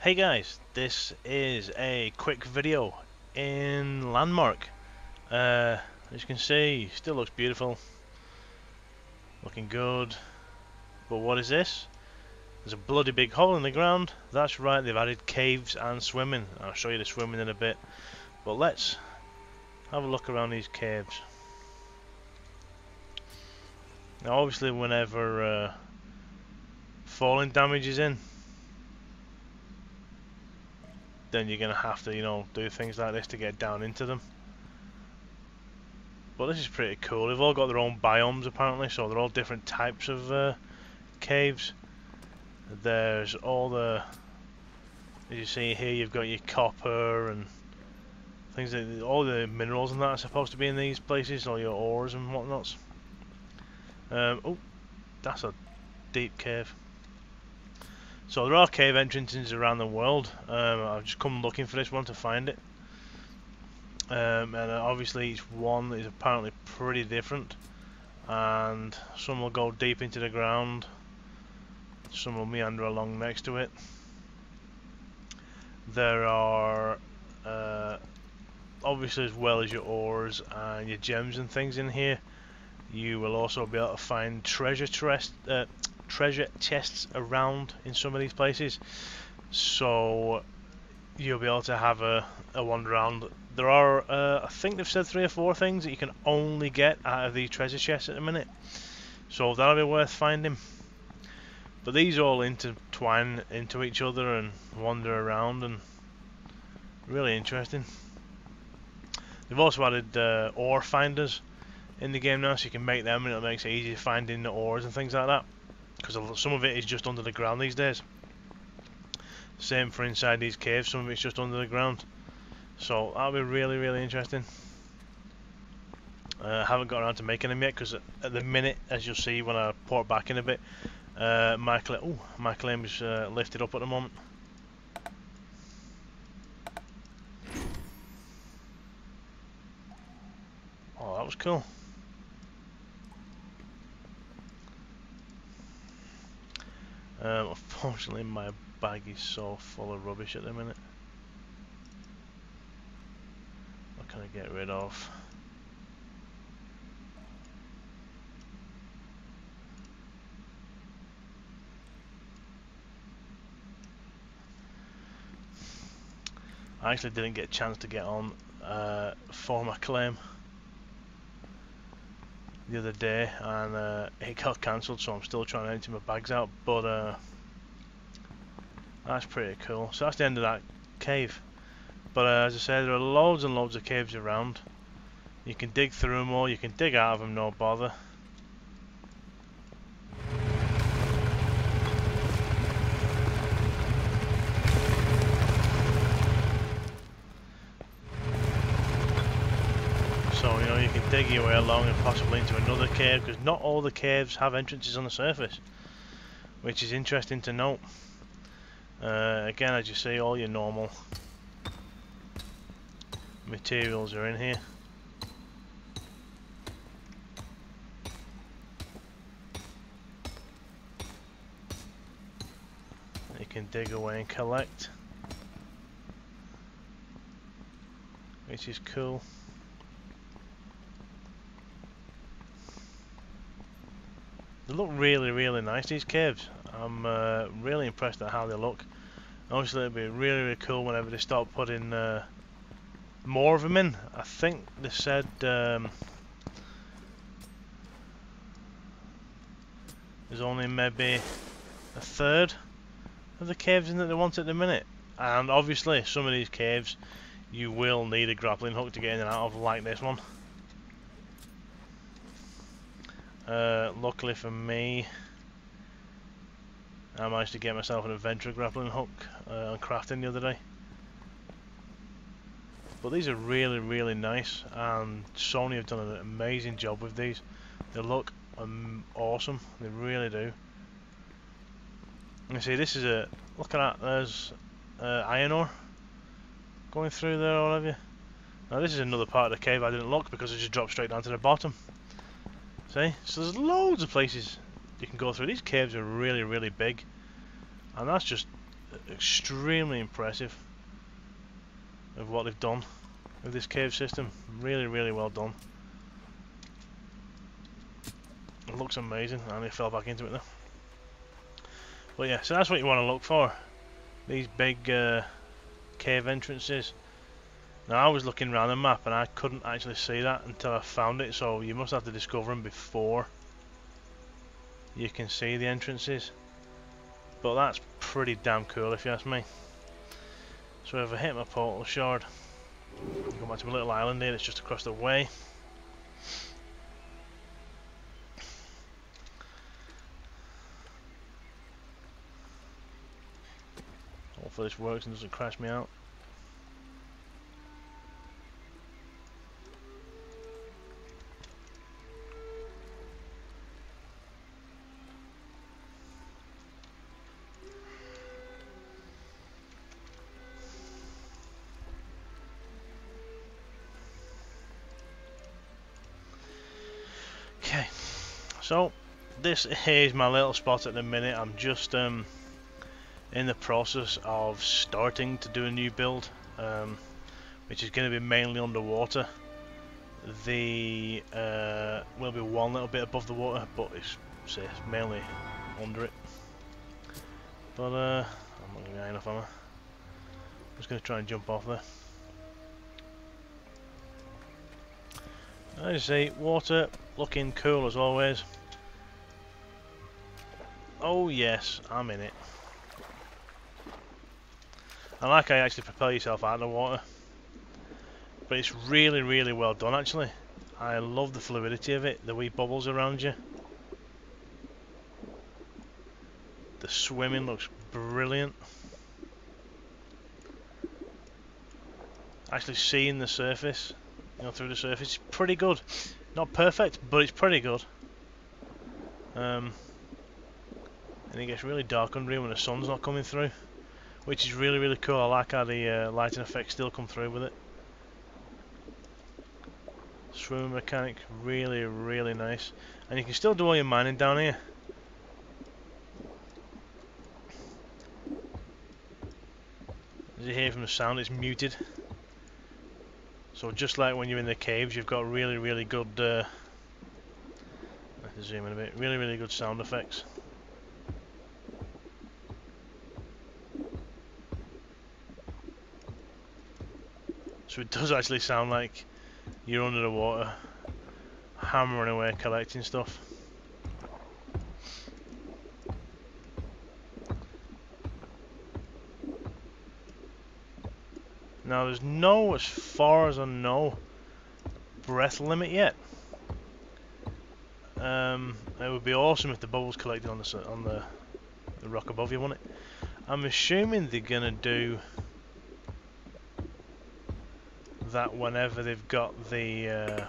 Hey guys, this is a quick video in Landmark. As you can see, still looks beautiful, looking good. But what is this? There's a bloody big hole in the ground. That's right, they've added caves and swimming. I'll show you the swimming in a bit. But let's have a look around these caves. Now obviously whenever falling damage is in, then you're going to have to, do things like this to get down into them. But this is pretty cool. They've all got their own biomes apparently, so they're all different types of caves. There's all the, as you see here, you've got your copper and things like all the minerals and that are supposed to be in these places, all your ores and whatnots. Oh, that's a deep cave. So there are cave entrances around the world. I've just come looking for this one to find it. And obviously each one is apparently pretty different, and some will go deep into the ground, some will meander along next to it. There are obviously, as well as your ores and your gems and things in here, you will also be able to find treasure chests around in some of these places, so you'll be able to have a wander around. There are, I think they've said 3 or 4 things that you can only get out of these treasure chests at the minute, so that'll be worth finding. But these all intertwine into each other and wander around, and really interesting. They've also added ore finders in the game now, so you can make them, and it makes it easy finding the ores and things like that, because some of it is just under the ground these days. Same for inside these caves, some of it's just under the ground. So that'll be really, really interesting. I haven't got around to making them yet, because at the minute, as you'll see when I port back in a bit, my claim is lifted up at the moment. Oh, that was cool. Unfortunately my bag is so full of rubbish at the minute. What can I get rid of? I actually didn't get a chance to get on for my claim the other day, and it got cancelled, so I'm still trying to empty my bags out, but that's pretty cool. So that's the end of that cave. But as I said, there are loads and loads of caves around. You can dig through them all, you can dig out of them, no bother. So, you can dig your way along and possibly into another cave, because not all the caves have entrances on the surface, which is interesting to note. Again, as you see, all your normal materials are in here. You can dig away and collect, which is cool. They look really, really nice, these caves. I'm really impressed at how they look. Obviously it'll be really, really cool whenever they start putting more of them in. I think they said there's only maybe a third of the caves in that they want at the minute. And obviously some of these caves you will need a grappling hook to get in and out of, like this one. Luckily for me, I managed to get myself an adventure grappling hook on crafting the other day. But these are really, really nice, and Sony have done an amazing job with these. They look awesome, they really do. You see, this is look at that, there's iron ore going through there, or whatever. Now this is another part of the cave I didn't look because it just dropped straight down to the bottom. See? So there's loads of places you can go through. These caves are really, really big, and that's just extremely impressive of what they've done with this cave system. Really, really well done. It looks amazing. I only fell back into it now. But yeah, so that's what you want to look for. These big cave entrances. Now I was looking around the map and I couldn't actually see that until I found it, so you must have to discover them before you can see the entrances. But that's pretty damn cool if you ask me. So if I hit my portal shard, I'll go back to my little island here that's just across the way. Hopefully this works and doesn't crash me out. Okay, so this is my little spot at the minute. I'm just in the process of starting to do a new build, which is going to be mainly underwater. The will be one little bit above the water, but it's mainly under it. But I'm not going to be high enough, am I? I'm just going to try and jump off there. As you see, water looking cool as always. Oh yes, I'm in it. I like how you actually propel yourself out of the water. But it's really, really well done actually. I love the fluidity of it, the wee bubbles around you. The swimming looks brilliant. Actually seeing the surface, you know, through the surface, is pretty good. Not perfect, but it's pretty good. And it gets really dark under here when the sun's not coming through, which is really, really cool. I like how the lighting effects still come through with it. Swimming mechanic, really, really nice. And you can still do all your mining down here. As you hear from the sound, it's muted. So just like when you're in the caves, you've got really, really good. I have to zoom in a bit. Really, really good sound effects. So it does actually sound like you're under the water, hammering away, collecting stuff. Now there's no, as far as I know, breath limit yet. It would be awesome if the bubbles collected on the rock above you, wouldn't it? I'm assuming they're gonna do that whenever they've got the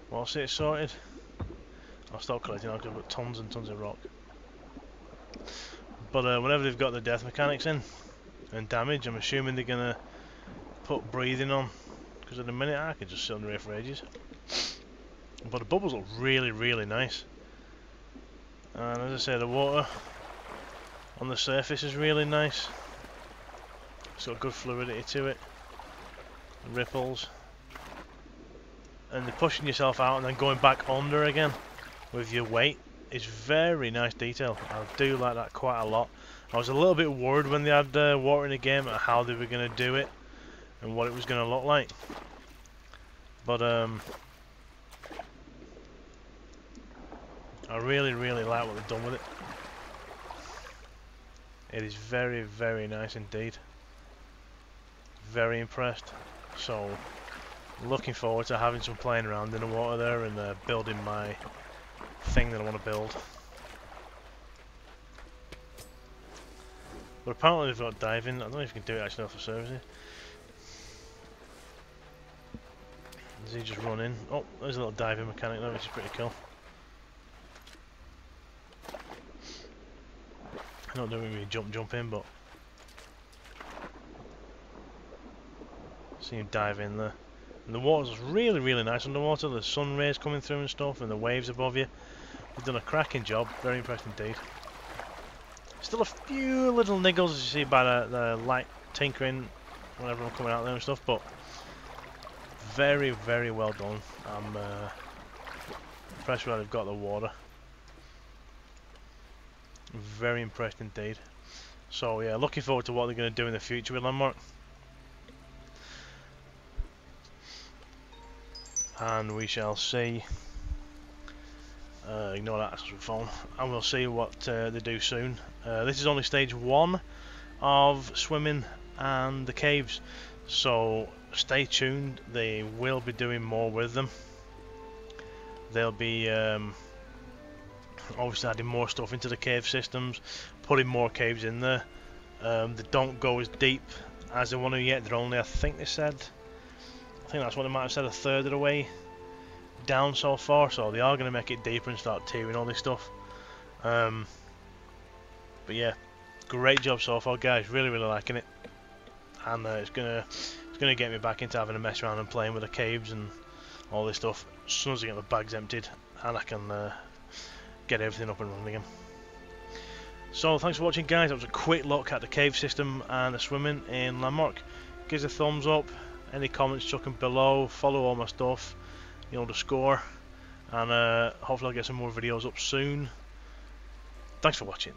what's it sorted. I'll stop collecting. I've got tons and tons of rock. But whenever they've got the death mechanics in and damage, I'm assuming they're gonna put breathing on, because at the minute I could just sit under here for ages. But the bubbles look really, really nice. And as I say, the water on the surface is really nice. It's got good fluidity to it. The ripples. And the pushing yourself out and then going back under again with your weight is very nice detail. I do like that quite a lot. I was a little bit worried when they had water in the game at how they were going to do it and what it was going to look like. But I really, really like what they've done with it. It is very, very nice indeed. Very impressed. So, looking forward to having some playing around in the water there and building my thing that I want to build. But apparently they've got diving. I don't know if you can do it actually off the servers here. Does he just run in? Oh, there's a little diving mechanic there, which is pretty cool. I don't really jump in, but see him dive in there. And the water's really, really nice underwater. The sun rays coming through and stuff, and the waves above you. They've done a cracking job. Very impressed indeed. Still a few little niggles, as you see by the light tinkering whenever I'm coming out there and stuff, but very, very well done. I'm impressed with how they've got the water. Very impressed indeed. So yeah, looking forward to what they're going to do in the future with Landmark. And we shall see. Ignore that, that's the phone. And we'll see what they do soon. This is only stage 1 of swimming and the caves, so stay tuned. They will be doing more with them. They'll be obviously adding more stuff into the cave systems, putting more caves in there. They don't go as deep as they want to yet. They're only, I think that's what they might have said, a third of the way down so far, so they are going to make it deeper and start tiering all this stuff. But yeah, great job so far, guys. Really, really liking it, and it's gonna get me back into having a mess around and playing with the caves and all this stuff as soon as I get my bags emptied and I can get everything up and running again. So thanks for watching, guys. That was a quick look at the cave system and the swimming in Landmark. Give us a thumbs up, any comments chuck them below, follow all my stuff, you know the score, and hopefully I'll get some more videos up soon. Thanks for watching.